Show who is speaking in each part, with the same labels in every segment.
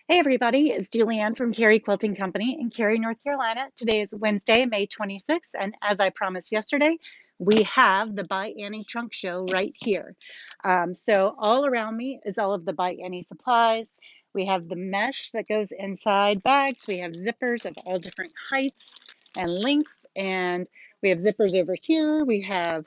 Speaker 1: Hey everybody, it's Julianne from Cary Quilting Company in Cary, North Carolina. Today is Wednesday, May 26th, and as I promised yesterday, we have the By Annie Trunk Show right here. So all around me is all of the By Annie supplies. We have the mesh that goes inside bags. We have zippers of all different heights and lengths, and we have zippers over here. We have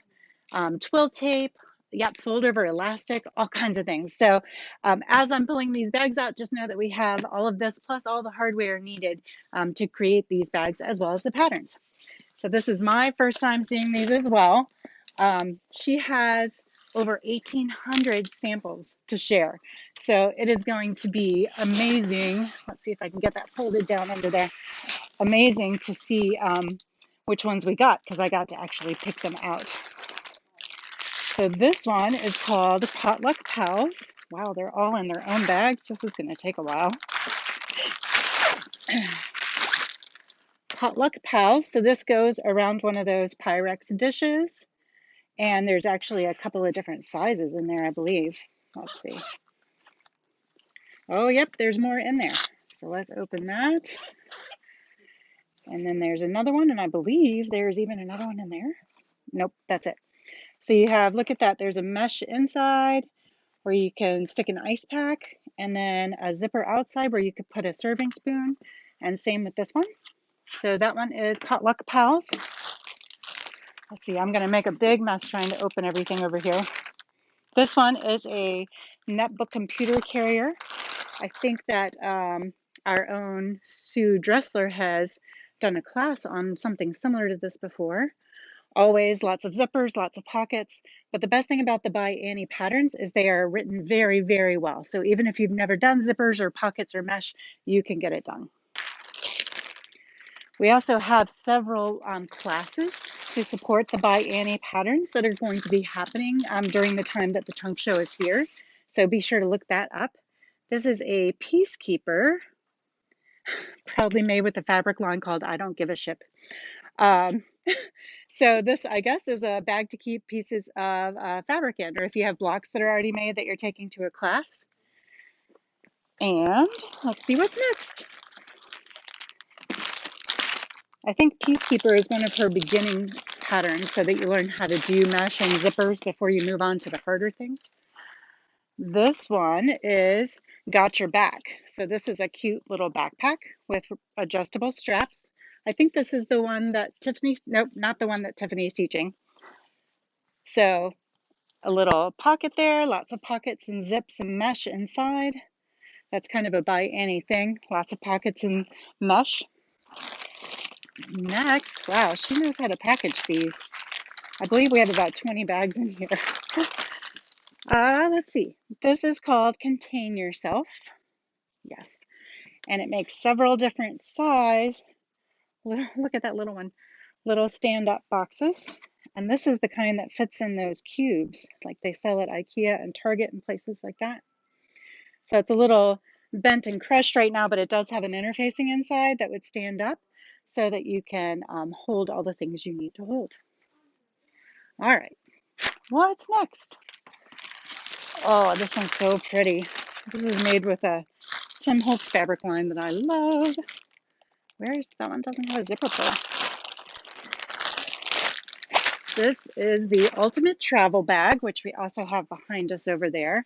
Speaker 1: twill tape, yep, fold over elastic, all kinds of things. So as I'm pulling these bags out, just know that we have all of this plus all the hardware needed to create these bags as well as the patterns. So this is my first time seeing these as well. She has over 1,800 samples to share. So it is going to be amazing. Let's see if I can get that folded down under there. Amazing to see which ones we got because I got to actually pick them out. So this one is called Potluck Pals. Wow, they're all in their own bags. This is going to take a while. Potluck Pals. So this goes around one of those Pyrex dishes. And there's actually a couple of different sizes in there, I believe. Let's see. Oh, yep, there's more in there. So let's open that. And then there's another one, and I believe there's even another one in there. Nope, that's it. So you have, look at that, there's a mesh inside where you can stick an ice pack, and then a zipper outside where you could put a serving spoon, and same with this one. So that one is Potluck Pals. Let's see, I'm going to make a big mess trying to open everything over here. This one is a netbook computer carrier. I think that our own Sue Dressler has done a class on something similar to this before. Always lots of zippers, lots of pockets. But the best thing about the By Annie patterns is they are written very, very well. So even if you've never done zippers or pockets or mesh, you can get it done. We also have several classes to support the By Annie patterns that are going to be happening during the time that the trunk show is here. So be sure to look that up. This is a Peacekeeper, proudly made with a fabric line called I Don't Give a Ship. So this, I guess, is a bag to keep pieces of fabric in, or if you have blocks that are already made that you're taking to a class. And let's see what's next. I think Peacekeeper is one of her beginning patterns so that you learn how to do mesh and zippers before you move on to the harder things. This one is Got Your Back. So this is a cute little backpack with adjustable straps. I think this is the one that nope, not the one that Tiffany's teaching. So a little pocket there, lots of pockets and zips and mesh inside. That's kind of a By Annie thing, lots of pockets and mesh. Next, wow, she knows how to package these. I believe we have about 20 bags in here. Let's see. This is called Contain Yourself. Yes. And it makes several different size. Look at that little one. Little stand-up boxes. And this is the kind that fits in those cubes, like they sell at IKEA and Target and places like that. So it's a little bent and crushed right now, but it does have an interfacing inside that would stand up so that you can hold all the things you need to hold. All right, what's next? Oh, this one's so pretty. This is made with a Tim Holtz fabric line that I love. Where's that one? Doesn't have a zipper pull. This is the Ultimate Travel Bag, which we also have behind us over there.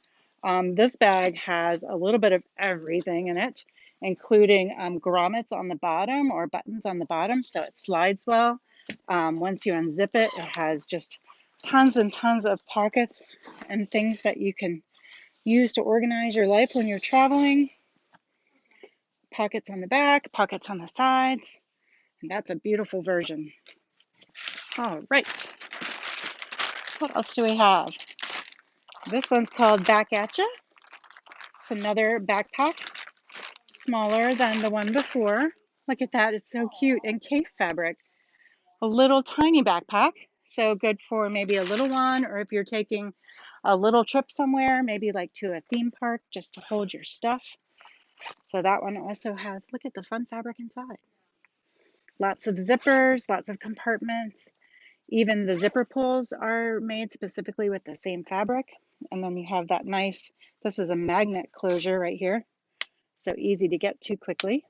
Speaker 1: This bag has a little bit of everything in it, including grommets on the bottom or buttons on the bottom, so it slides well. Once you unzip it, it has just tons and tons of pockets and things that you can use to organize your life when you're traveling. Pockets on the back, pockets on the sides, and that's a beautiful version. All right. What else do we have? This one's called Back At Ya. It's another backpack, smaller than the one before. Look at that, it's so cute, and cake fabric. A little tiny backpack, so good for maybe a little one, or if you're taking a little trip somewhere, maybe like to a theme park, just to hold your stuff. So that one also has, look at the fun fabric inside. Lots of zippers, lots of compartments. Even the zipper pulls are made specifically with the same fabric. And then you have that nice, this is a magnet closure right here. so easy to get to quickly,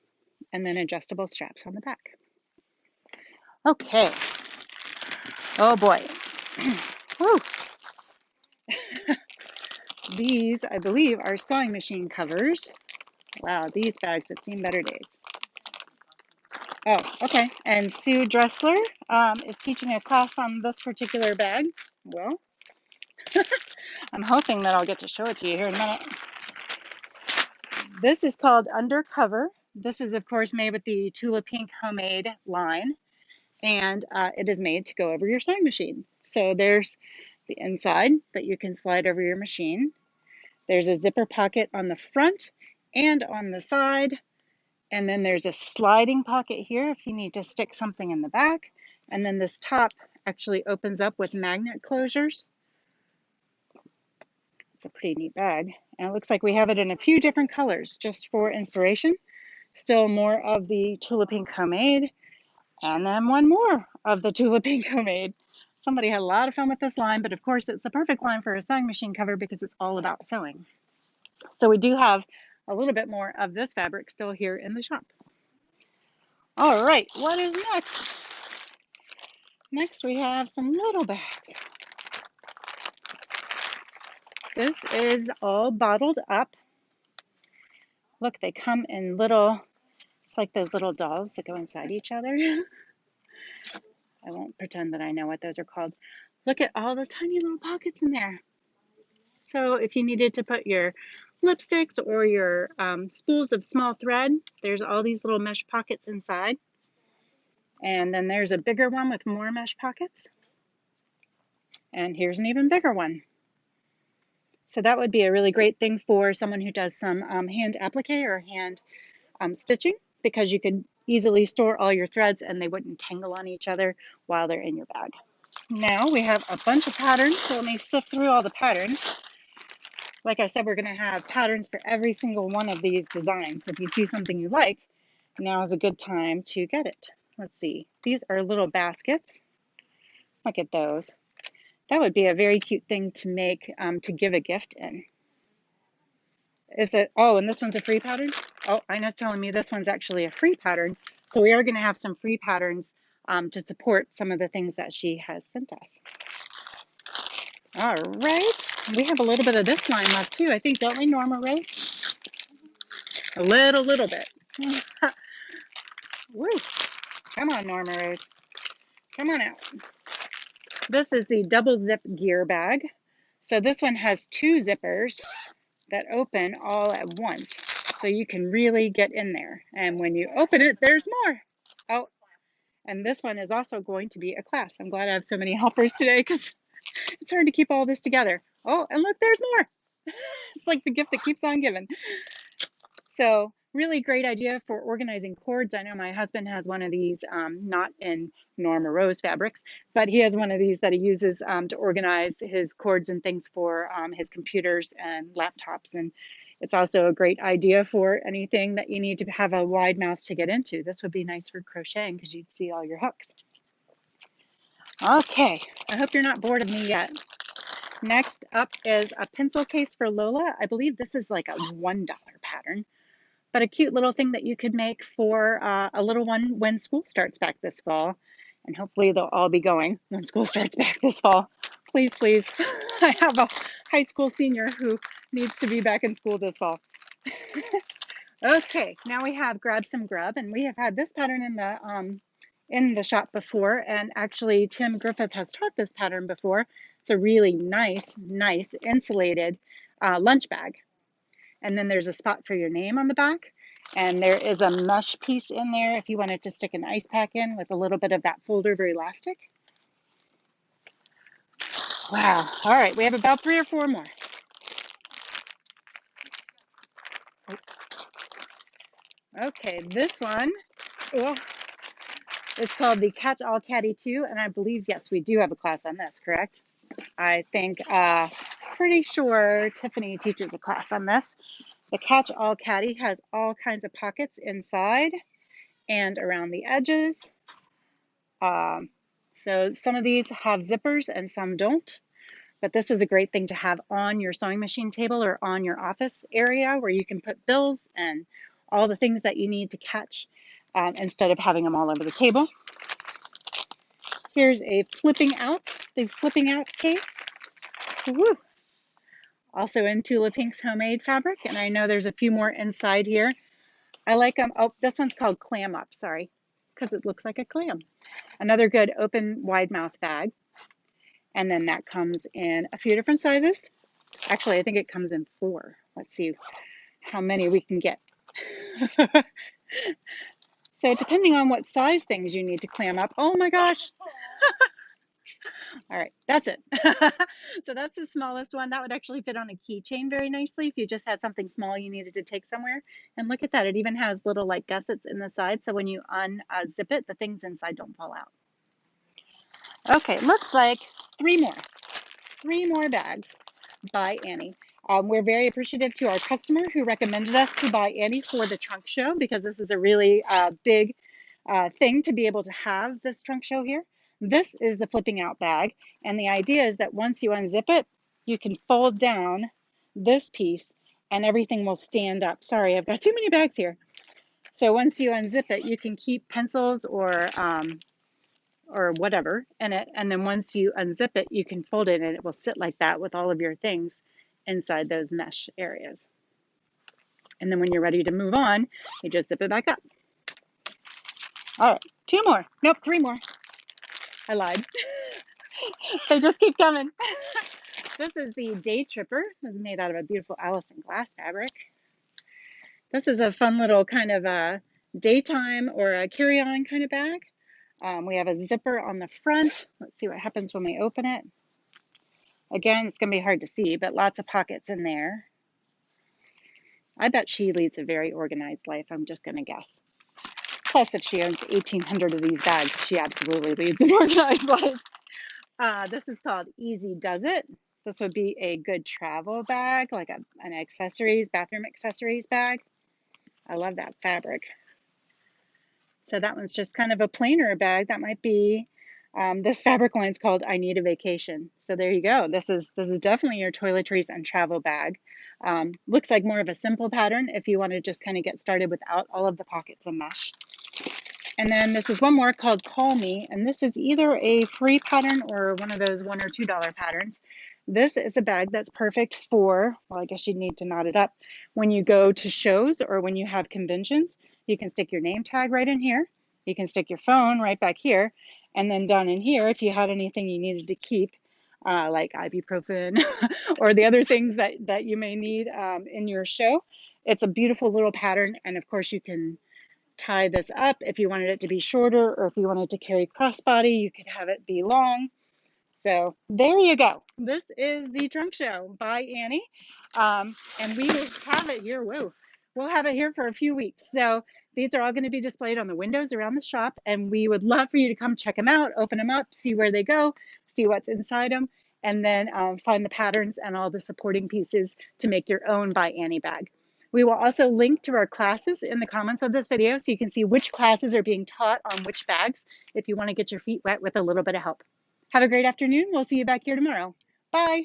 Speaker 1: and then adjustable straps on the back. Okay. Oh boy. Woo. These, I believe, are sewing machine covers. Wow, these bags have seen better days. Oh, okay. And Sue Dressler is teaching a class on this particular bag. Well, I'm hoping that I'll get to show it to you here in a minute. This is called Undercover. This is, of course, made with the Tula Pink homemade line, and it is made to go over your sewing machine. So there's the inside that you can slide over your machine. There's a zipper pocket on the front and on the side. And then there's a sliding pocket here if you need to stick something in the back. And then this top actually opens up with magnet closures. It's a pretty neat bag. And it looks like we have it in a few different colors just for inspiration. Still more of the Tula Pink homemade. And then one more of the Tula Pink homemade. Somebody had a lot of fun with this line, but of course it's the perfect line for a sewing machine cover because it's all about sewing. So we do have a little bit more of this fabric still here in the shop. All right, what is next? Next we have some little bags. This is all bottled up. Look, they come in little, it's like those little dolls that go inside each other. I won't pretend that I know what those are called. Look at all the tiny little pockets in there. So if you needed to put your lipsticks or your spools of small thread, there's all these little mesh pockets inside. And then there's a bigger one with more mesh pockets. And here's an even bigger one. So that would be a really great thing for someone who does some hand applique or hand stitching, because you could easily store all your threads and they wouldn't tangle on each other while they're in your bag. Now we have a bunch of patterns, so let me sift through all the patterns. Like I said, we're going to have patterns for every single one of these designs. So if you see something you like, now is a good time to get it. Let's see. These are little baskets. Look at those. That would be a very cute thing to make to give a gift in. Oh, and this one's a free pattern? Oh, Ina's telling me this one's actually a free pattern. So we are going to have some free patterns to support some of the things that she has sent us. All right. We have a little bit of this line left too, I think, don't we, Norma Rose? A little bit. Woo. Come on, Norma Rose. Come on out. This is the double zip gear bag. So this one has two zippers that open all at once. So you can really get in there. And when you open it, there's more. Oh, and this one is also going to be a class. I'm glad I have so many helpers today because it's hard to keep all this together. Oh, and look, there's more. It's like the gift that keeps on giving. So really great idea for organizing cords. I know my husband has one of these, not in Norma Rose fabrics, but he has one of these that he uses to organize his cords and things for his computers and laptops. And it's also a great idea for anything that you need to have a wide mouth to get into. This would be nice for crocheting because you'd see all your hooks. Okay, I hope you're not bored of me yet. Next up is a pencil case for Lola. I believe this is like a $1 pattern, but a cute little thing that you could make for a little one when school starts back this fall. And hopefully they'll all be going when school starts back this fall. Please, please. I have a high school senior who needs to be back in school this fall. Okay, now we have Grab Some Grub, and we have had this pattern in the shop before, and actually Tim Griffith has taught this pattern before. It's a really nice insulated lunch bag. And then there's a spot for your name on the back. And there is a mesh piece in there if you wanted to stick an ice pack in with a little bit of that folder of elastic. Wow. All right, we have about 3 or 4 more. Okay, this one is called the Catch-All Caddy 2, and I believe, yes, we do have a class on this, correct? I think, pretty sure Tiffany teaches a class on this. The Catch-All Caddy has all kinds of pockets inside and around the edges. So some of these have zippers and some don't. but this is a great thing to have on your sewing machine table or on your office area where you can put bills and all the things that you need to catch instead of having them all over the table. Here's a the flipping out case. Woo! Also in Tula Pink's homemade fabric, and I know there's a few more inside here. I like them. Oh, this one's called Clam Up, sorry, because it looks like a clam. Another good open wide mouth bag. And then that comes in a few different sizes. Actually, I think it comes in 4. Let's see how many we can get. So depending on what size things you need to clam up. Oh my gosh. All right, that's it. So that's the smallest one. That would actually fit on a keychain very nicely if you just had something small you needed to take somewhere. And look at that. It even has little like gussets in the side. So when you unzip it, the things inside don't fall out. Okay, looks like 3 more. 3 more bags by Annie. We're very appreciative to our customer who recommended us to buy Annie for the trunk show because this is a really big thing to be able to have this trunk show here. This is the flipping out bag, and the idea is that once you unzip it, you can fold down this piece and everything will stand up. Sorry, I've got too many bags here. So once you unzip it, you can keep pencils or whatever in it, and then once you unzip it, you can fold it and it will sit like that with all of your things inside those mesh areas. And then when you're ready to move on, you just zip it back up. All right, 2 more. Nope, 3 more. I lied. They just keep coming. This is the Day Tripper. This is made out of a beautiful Allison glass fabric. This is a fun little kind of a daytime or a carry-on kind of bag. We have a zipper on the front. Let's see what happens when we open it. Again, it's going to be hard to see, but lots of pockets in there. I bet she leads a very organized life. I'm just going to guess. Plus, if she owns 1,800 of these bags, she absolutely leads an organized life. This is called Easy Does It. This would be a good travel bag, like an bathroom accessories bag. I love that fabric. So that one's just kind of a plainer bag. That might be, this fabric line's called I Need a Vacation. So there you go. This is definitely your toiletries and travel bag. Looks like more of a simple pattern if you want to just kind of get started without all of the pockets and mesh. And then this is one more called Call Me, and this is either a free pattern or one of those $1 or $2 patterns. This is a bag that's perfect for, well, I guess you'd need to knot it up. When you go to shows or when you have conventions, you can stick your name tag right in here. You can stick your phone right back here. And then down in here, if you had anything you needed to keep, like ibuprofen or the other things that you may need in your show, it's a beautiful little pattern. And of course, you can tie this up if you wanted it to be shorter, or if you wanted to carry crossbody, you could have it be long. So there you go. This is the trunk show by Annie. And we will have it here. Whoa, we'll have it here for a few weeks. So these are all going to be displayed on the windows around the shop, and we would love for you to come check them out, open them up, see where they go, see what's inside them, and then find the patterns and all the supporting pieces to make your own by Annie bag. We will also link to our classes in the comments of this video so you can see which classes are being taught on which bags if you want to get your feet wet with a little bit of help. Have a great afternoon. We'll see you back here tomorrow. Bye.